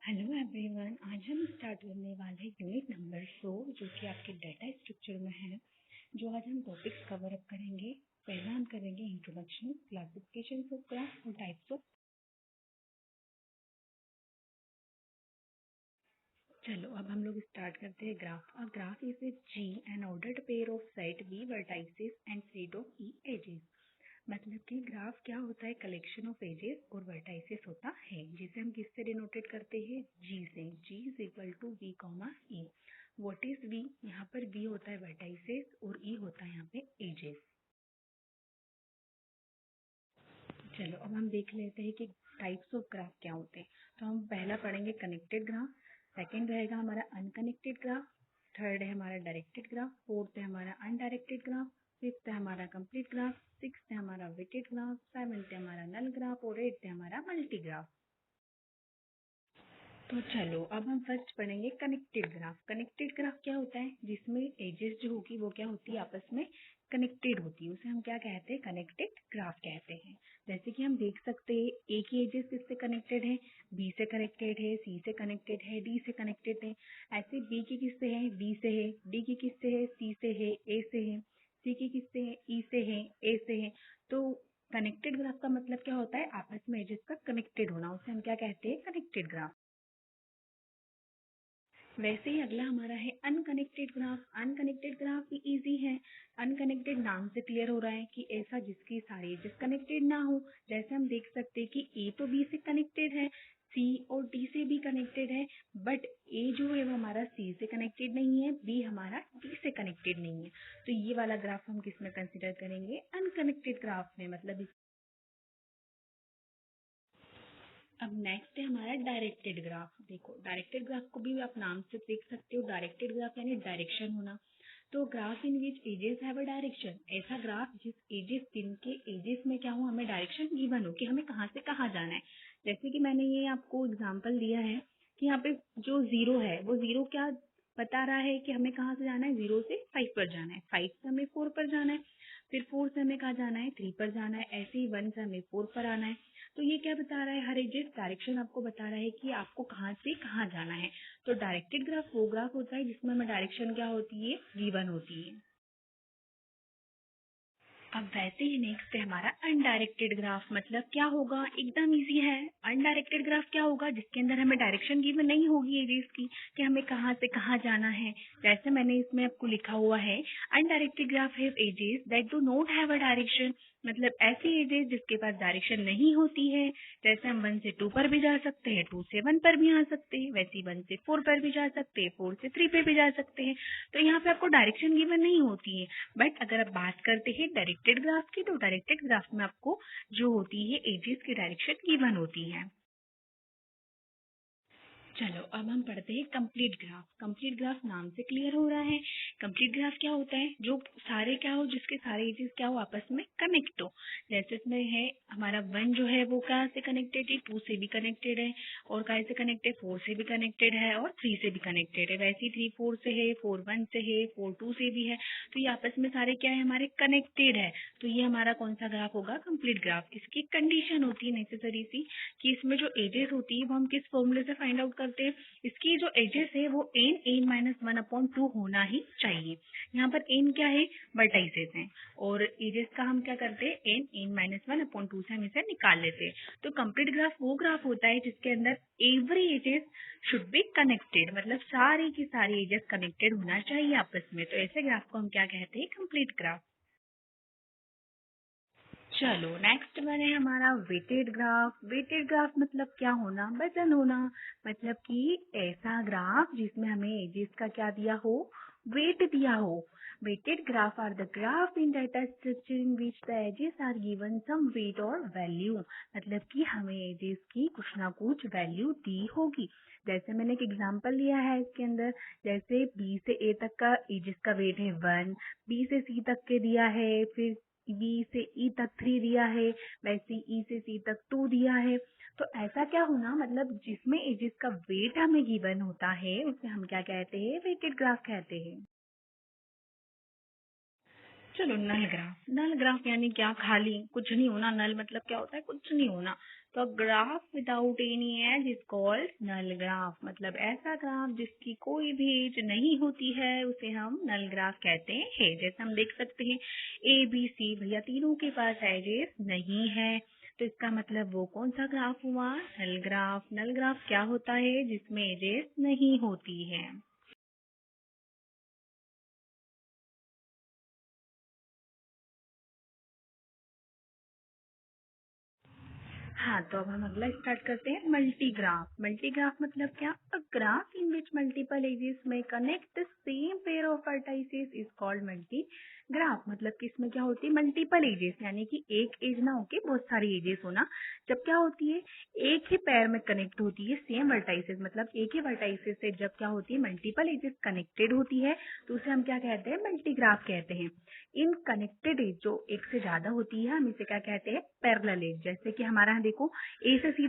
Hello everyone, आज हम start करने वाले हैं यूनिट नंबर 4 जो कि आपके डाटा स्ट्रक्चर में है। जो आज हम टॉपिक्स कवर अप करेंगे, पहला हम करेंगे इंट्रोडक्शन, क्लासिफिकेशन ऑफ ग्राफ और टाइप्स ऑफ। चलो अब हम लोग स्टार्ट करते हैं graph. A graph is a G an ordered pair of set V vertices and set of E edges. मतलब कि ग्राफ क्या होता है? कलेक्शन ऑफ एजेस और वर्टाइसेस होता है, जिसे हम किससे डिनोटेड करते हैं? जी से। G is equal to V comma E. What is V? यहाँ पर वी होता है वर्टाइसेस और ई होता है यहाँ पे एजेस। चलो अब हम देख लेते हैं कि टाइप्स ऑफ ग्राफ क्या होते हैं। तो हम पहला पढ़ेंगे कनेक्टेड ग्राफ, सेकेंड रहेगा हमारा अनकनेक्टेड ग्राफ, थर्ड है हमारा डायरेक्टेड ग्राफ, फोर्थ है हमारा अनडायरेक्टेड ग्राफ, फिफ्थ है हमारा कंप्लीट ग्राफ, सिक्स्थ है हमारा वेटेड ग्राफ, सेवन्थ है हमारा नल ग्राफ और एट्थ है हमारा मल्टी ग्राफ। तो चलो अब हम फर्स्ट पढ़ेंगे कनेक्टेड ग्राफ। कनेक्टेड ग्राफ क्या होता है? जिसमें एजेस जो होगी वो क्या होती है? आपस में कनेक्टेड होती है, उसे हम क्या कहते हैं? कनेक्टेड ग्राफ कहते हैं। जैसे कि हम देख सकते हैं ए की एजेस किससे कनेक्टेड है? बी से कनेक्टेड है, सी से कनेक्टेड है, डी से कनेक्टेड है। ऐसे बी की किससे है? डी से है, डी की किससे है? सी से है, ए से है, सी की किससे है? ई से है, ए से है। तो कनेक्टेड ग्राफ का मतलब क्या होता है? आपस में एजेस का कनेक्टेड होना, उसे हम क्या कहते हैं? Connected graph. वैसे ही अगला हमारा है अनकनेक्टेड ग्राफ। अनकनेक्टेड ग्राफ भी इजी है। अनकनेक्टेड नाम से क्लियर हो रहा है कि ऐसा जिसकी सारी एजेस कनेक्टेड ना हो। जैसे हम देख सकते हैं कि ए तो बी से कनेक्टेड है, सी और डी से भी कनेक्टेड है, बट ए जो है वो हमारा सी से कनेक्टेड नहीं है, बी हमारा डी से कनेक्टेड नहीं है। तो ये वाला ग्राफ हम किस में कंसिडर करेंगे? अनकनेक्टेड ग्राफ में। मतलब अब नेक्स्ट है हमारा डायरेक्टेड ग्राफ। देखो डायरेक्टेड ग्राफ को भी आप नाम से देख सकते हो, डायरेक्टेड ग्राफ यानी डायरेक्शन होना। तो graph in which edges have a direction, ऐसा ग्राफ जिस एजेस जिनके एजेस में क्या हो, हमें डायरेक्शन गिवन हो कि हमें कहाँ से कहाँ जाना है। जैसे कि मैंने ये आपको एग्जांपल दिया है कि यहाँ पे जो जीरो है वो जीरो क्या बता रहा है कि हमें कहाँ से जाना है? जीरो से फाइव पर जाना है, फाइव से हमें फोर पर जाना है, फिर फोर से हमें कहाँ जाना है? थ्री पर जाना है, ऐसे ही वन से हमें फोर पर आना है। तो ये क्या बता रहा है? हर एजेस डायरेक्शन आपको बता रहा है कि आपको कहाँ से कहाँ जाना है। तो डायरेक्टेड ग्राफ वो ग्राफ होता है जिसमें हमें डायरेक्शन क्या होती है? गिवन होती है। अब वैसे ही नेक्स्ट है हमारा अनडायरेक्टेड ग्राफ। मतलब क्या होगा? एकदम इजी है। अनडायरेक्टेड ग्राफ क्या होगा? जिसके अंदर हमें डायरेक्शन गिवन नहीं होगी एजेस की कि हमें कहाँ से कहाँ जाना है। जैसे मैंने इसमें आपको लिखा हुआ है, undirected graph have edges that do not have a direction. मतलब ऐसी एजेस जिसके पास डायरेक्शन नहीं होती है। जैसे हम वन से टू पर भी जा सकते हैं, टू से वन पर भी आ सकते हैं, वैसे ही वन से फोर पर भी जा सकते हैं, फोर से थ्री पे भी जा सकते हैं। तो यहाँ पे आपको डायरेक्शन गिवन नहीं होती है। बट अगर आप बात करते हैं डायरेक्टेड ग्राफ की, तो डायरेक्टेड ग्राफ में आपको जो होती है एजेस की डायरेक्शन गिवन होती है। चलो अब हम पढ़ते हैं कंप्लीट ग्राफ। कंप्लीट ग्राफ नाम से क्लियर हो रहा है। कंप्लीट ग्राफ क्या होता है? जो सारे क्या हो, जिसके सारे एजेस क्या हो, आपस में कनेक्ट हो। जैसे इसमें है हमारा वन जो है वो कहाँ से कनेक्टेड है? टू से भी कनेक्टेड है, और कहाँ से कनेक्टेड? फोर से भी कनेक्टेड है और थ्री से भी कनेक्टेड है। वैसे ही थ्री फोर से है, फोर वन से है, फोर टू से भी है। तो ये आपस में सारे क्या है? हमारे कनेक्टेड है। तो ये हमारा कौन सा ग्राफ होगा? Complete graph. इसकी कंडीशन होती है नेसेसरी सी कि इसमें जो एजेस होती है वो हम किस फॉर्मूले से फाइंड आउट करते हैं? इसकी जो एजेस है वो n minus one upon two होना ही चाहिए। यहाँ पर एन क्या है? वर्टाइसेस हैं, और एजेस का हम क्या करते हैं? N minus one upon two से हम इसे निकाल लेते हैं। तो कंप्लीट ग्राफ वो ग्राफ होता है जिसके अंदर every edges should be connected. मतलब सारी की सारी एजेस कनेक्टेड होना चाहिए आपस में। तो ऐसे ग्राफ को हम क्या कहते हैं? Complete graph. चलो नेक्स्ट वन है हमारा वेटेड ग्राफ। वेटेड ग्राफ मतलब क्या होना? वजन होना। मतलब कि ऐसा ग्राफ जिसमें हमें एजेस का क्या दिया हो? वेट दिया हो। Weighted graph are the graph in data structure in which the edges are given some weight और वैल्यू। मतलब कि हमें एजेस की कुछ ना कुछ वैल्यू दी होगी। जैसे मैंने एक एग्जांपल लिया है इसके अंदर, जैसे बी से ए तक का एजेस का वेट है वन, बी से सी तक के दिया है, फिर बी से ई तक थ्री दिया है, वैसे ई से सी तक टू दिया है। तो ऐसा क्या होना? मतलब जिसमें एजेस का वेट हमें गिवन होता है उसे हम क्या कहते हैं? वेटेड ग्राफ कहते हैं। चलो नल ग्राफ यानी क्या? खाली, कुछ नहीं होना। नल मतलब क्या होता है? कुछ नहीं होना। तो graph without any edge is called null graph. मतलब ऐसा ग्राफ जिसकी कोई भी एज नहीं होती है उसे हम नल ग्राफ कहते हैं। जैसे हम देख सकते हैं ए बी सी, भैया तीनों के पास एजेस नहीं है, तो इसका मतलब वो कौन सा ग्राफ हुआ? नल ग्राफ। नल ग्राफ क्या होता है? जिसमें एजेस नहीं होती है। हाँ, तो अब हम अगला स्टार्ट करते हैं, मल्टीग्राफ। मल्टीग्राफ मतलब क्या? A graph in which multiple edges में connect the same pair of vertices is called multigraph. मतलब कि इसमें क्या होती है? मल्टीपल एजेस, यानी कि एक एज ना होके बहुत सारी एजेस होना। जब क्या होती है? एक ही पेयर में कनेक्ट होती है सेम वर्टाइसेस, मतलब एक ही वर्टाइसेस से जब क्या होती है? मल्टीपल एजेस कनेक्टेड होती है, तो उसे हम क्या कहते हैं? मल्टीग्राफ कहते हैं। इन कनेक्टेड एज जो एक से ज्यादा होती है, हम इसे क्या कहते हैं? Parallel edge. जैसे कि हमारा यहाँ देखो, ए से सीधा